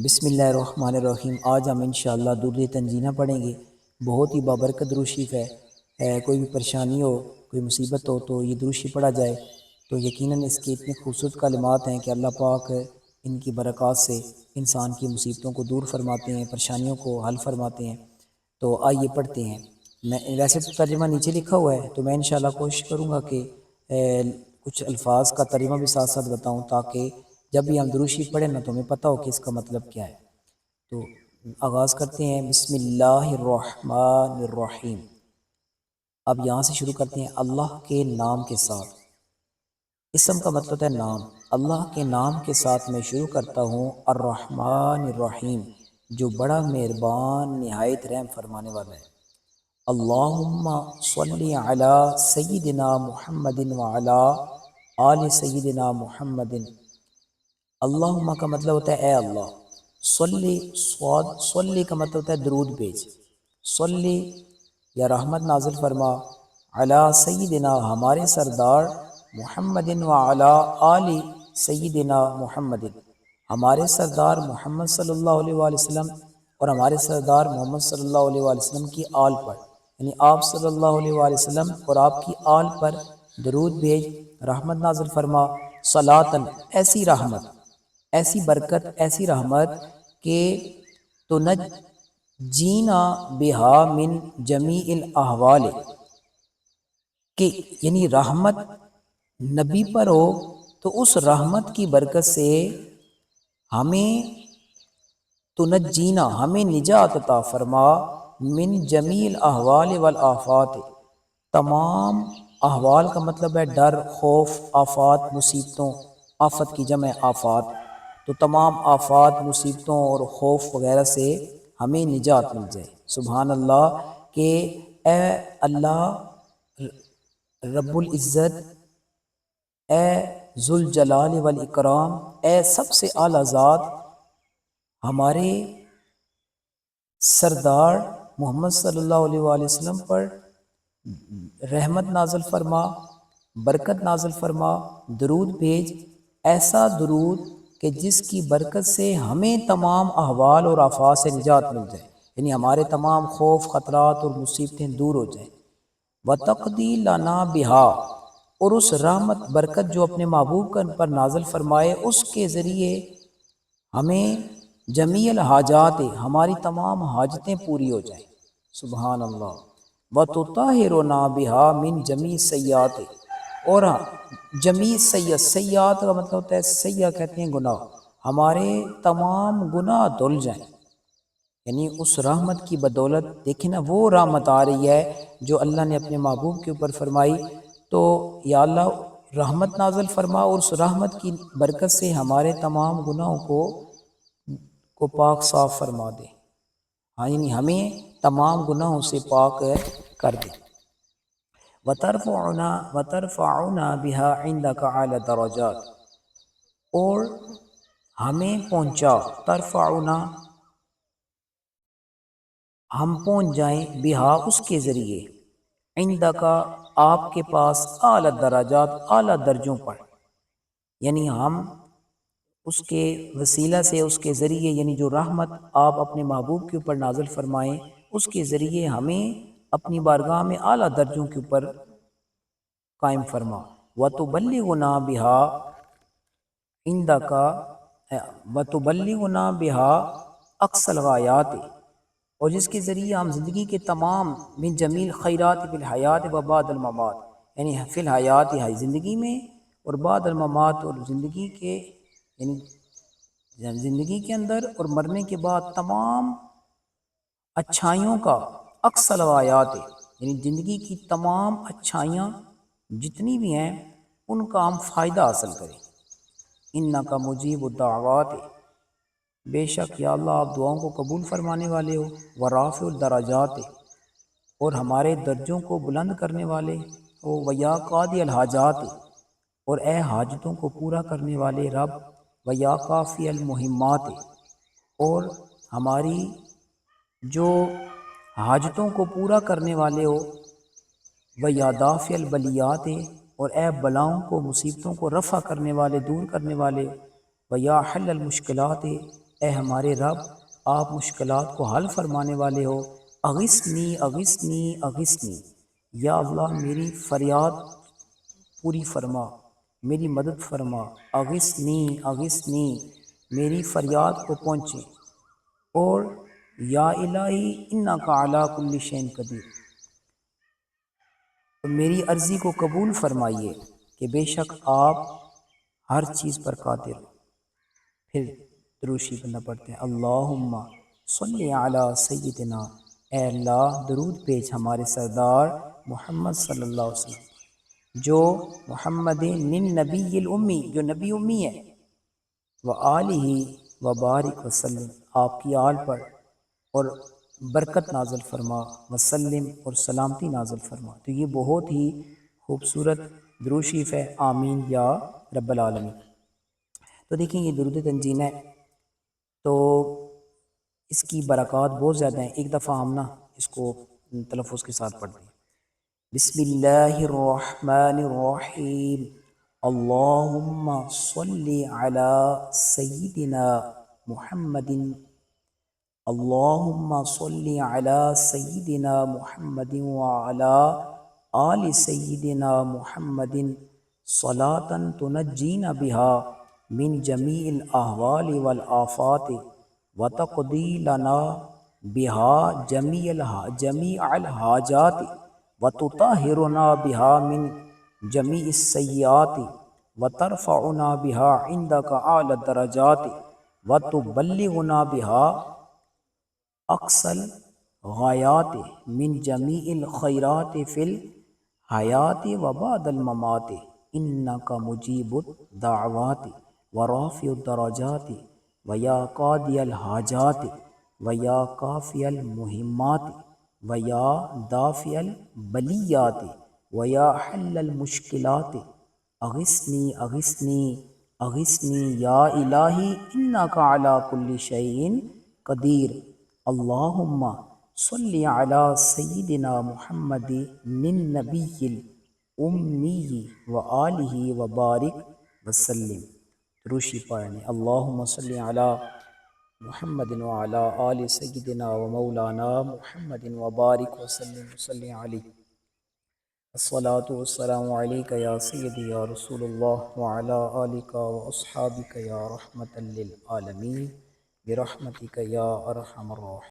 بسم اللہ الرحمن الرحیم۔ آج ہم انشاءاللہ درود تنزینہ پڑھیں گے۔ بہت ہی بابرکت درود شریف ہے۔ کوئی بھی پریشانی ہو، کوئی مصیبت ہو تو یہ درود شریف پڑھا جائے تو یقیناً اس کے اتنے خوبصورت کلمات ہیں کہ اللہ پاک ان کی برکات سے انسان کی مصیبتوں کو دور فرماتے ہیں، پریشانیوں کو حل فرماتے ہیں۔ تو آئیے پڑھتے ہیں۔ میں ویسے تو ترجمہ نیچے لکھا ہوا ہے، تو میں انشاءاللہ کوشش کروں گا کہ کچھ الفاظ کا ترجمہ بھی ساتھ ساتھ بتاؤں، تاکہ جب بھی ہم درود شریف پڑھیں نا تو ہمیں پتہ ہو کہ اس کا مطلب کیا ہے۔ تو آغاز کرتے ہیں، بسم اللہ الرحمن الرحیم۔ اب یہاں سے شروع کرتے ہیں، اللہ کے نام کے ساتھ۔ اسم کا مطلب ہے نام۔ اللہ کے نام کے ساتھ میں شروع کرتا ہوں، الرحمن الرحیم، جو بڑا مہربان نہایت رحم فرمانے والا ہے۔ اللہم صلی علی سیدنا محمد وعلی آل سیدنا محمد۔ اللہم کا مطلب ہوتا ہے اے اللہ، صلی کا مطلب ہوتا ہے درود بھیج، صلی یا رحمت نازل فرما، علی سیدنا ہمارے سردار، محمد وعلی آل سیدنا محمد، ہمارے سردار محمد صلی اللہ علیہ وآلہ وسلم اور ہمارے سردار محمد صلی اللہ علیہ وآلہ وسلم کی آل پر، یعنی آپ صلی اللہ علیہ وآلہ وسلم اور آپ کی آل پر درود بھیج، رحمت نازل فرما، صلاۃً ایسی رحمت، ایسی برکت، ایسی رحمت کہ تنجینا بہا من جمیع الاحوال، کہ یعنی رحمت نبی پر ہو تو اس رحمت کی برکت سے ہمیں تنجینا ہمیں نجات عطا فرما، من جمیع الاحوال والآفات، تمام احوال کا مطلب ہے ڈر، خوف، آفات، مصیبتوں، آفت کی جمع آفات، تو تمام آفات، مصیبتوں اور خوف وغیرہ سے ہمیں نجات مل جائے۔ سبحان اللہ، کہ اے اللہ رب العزت، اے ذوالجلال والاکرام، اے سب سے اعلیٰ ذات، ہمارے سردار محمد صلی اللہ علیہ وآلہ وسلم پر رحمت نازل فرما، برکت نازل فرما، درود بھیج، ایسا درود کہ جس کی برکت سے ہمیں تمام احوال اور آفات سے نجات مل جائے، یعنی ہمارے تمام خوف، خطرات اور مصیبتیں دور ہو جائیں۔ وَتَقْدِي لَنَا بِهَا، اور اس رحمت برکت جو اپنے محبوب پر نازل فرمائے، اس کے ذریعے ہمیں جمیع الحاجات، ہماری تمام حاجتیں پوری ہو جائیں۔ سبحان اللہ۔ وَتُطَہِّرُنَا بِهَا مِن جَمِيعِ السَّیِّئَاتِ، اور جمیع سیئات، سیئات کا مطلب ہوتا ہے، سیئہ کہتے ہیں گناہ، ہمارے تمام گناہ دھل جائیں، یعنی اس رحمت کی بدولت۔ دیکھیں نا، وہ رحمت آ رہی ہے جو اللہ نے اپنے محبوب کے اوپر فرمائی، تو یا اللہ رحمت نازل فرما، اور اس رحمت کی برکت سے ہمارے تمام گناہوں کو پاک صاف فرما دے، ہاں یعنی ہمیں تمام گناہوں سے پاک کر دے۔ وَتَرْفَعُنَا بِهَا عِنْدَكَ أَعْلَى الدَّرَجَاتِ، اور ہمیں پہنچا، ترفعنا ہم پہنچ جائیں، بہا اس کے ذریعے، عندک آپ کے پاس، اعلیٰ درجات اعلیٰ درجوں پر، یعنی ہم اس کے وسیلہ سے، اس کے ذریعے، یعنی جو رحمت آپ اپنے محبوب کے اوپر نازل فرمائیں، اس کے ذریعے ہمیں اپنی بارگاہ میں اعلیٰ درجوں کے اوپر قائم فرما۔ وَتُبَلِّغُنَا بِهَا عِندَكَ وَتُبَلِّغُنَا بِهَا أَقْصَى الْغَایَاتِ، اور جس کے ذریعے ہم زندگی کے تمام من جمیع الخیرات فی الحیات و بعد الممات، یعنی فی الحیات زندگی میں، اور بعد الممات اور زندگی کے، یعنی زندگی کے اندر اور مرنے کے بعد تمام اچھائیوں کا، اقصى الغایات، یعنی زندگی کی تمام اچھائیاں جتنی بھی ہیں ان کا ہم فائدہ حاصل کریں۔ انک مجیب الدعوات، بے شک یا اللہ آپ دعاؤں کو قبول فرمانے والے ہو، ورافع الدرجات، اور ہمارے درجوں کو بلند کرنے والے ہو، ویا قاضی الحاجات، اور اے حاجتوں کو پورا کرنے والے رب، ویا کافی المہمات، اور ہماری جو حاجتوں کو پورا کرنے والے ہو، ویا دافع البلیات، اور اے بلاؤں کو، مصیبتوں کو رفع کرنے والے، دور کرنے والے، ویا حل المشکلات، اے ہمارے رب آپ مشکلات کو حل فرمانے والے ہو، اغثنی اغثنی اغثنی، یا اللہ میری فریاد پوری فرما، میری مدد فرما، اغثنی اغثنی، میری فریاد کو پہنچے، اور یا الہی انکا علی کل شیء قدیر، تو میری عرضی کو قبول فرمائیے کہ بے شک آپ ہر چیز پر قادر ہو۔ پھر دروشی بندہ پڑھتے ہیں، اللہم صلی علی سیدنا، اے اللہ درود بھیج ہمارے سردار محمد صلی اللہ علیہ وسلم، جو محمد نبی الامی، جو نبی امی ہے، وآلہ وبارک وسلم، آپ کی آل پر اور برکت نازل فرما، وسلم اور سلامتی نازل فرما۔ تو یہ بہت ہی خوبصورت درود شریف ہے، آمین یا رب العالمین۔ تو دیکھیں یہ درود تنزیل ہے، تو اس کی برکات بہت زیادہ ہیں۔ ایک دفعہ ہم نا اس کو تلفظ کے ساتھ پڑھتے ہیں، بسم اللہ الرحمن الرحیم، اللہم صلی علی سیدنا محمد، اللہم صلی علی سیدنا محمد وعلی آل سیدنا محمد صلاۃ تنجینا بہا من جمیع الاحوال والآفات وتقضی لنا بہا جمیع الحاجات وتطہرنا بہا من جمیع السیئات وترفعنا بہا عندک اعلی الدرجات وتبلغنا بہا اقصى الغایات من جمیع الخیرات فی الحیات وبعد الممات انک مجیب الدعوات ورافع الدرجات ویا قاضی الحاجات ویا کافی المہمات ویا دافع البلیات ویا حل المشکلات اغثنی اغثنی اغثنی یا الہی انک علی کل شیء قدیر، اللہم صلی علی سیدنا محمد النبی الامی وآلہ وبارک وسلم۔ روشی پڑھنے، اللہم صلی علی محمد وعلی آل سیدنا و مولانا محمد وبارک وسلم وصلی علیہ، الصلاۃ والسلام علیک یا سیدی یا رسول اللہ وعلی آلک و اصحابک یا رحمۃ للعالمین برحمتک یا ارحم الراحمین۔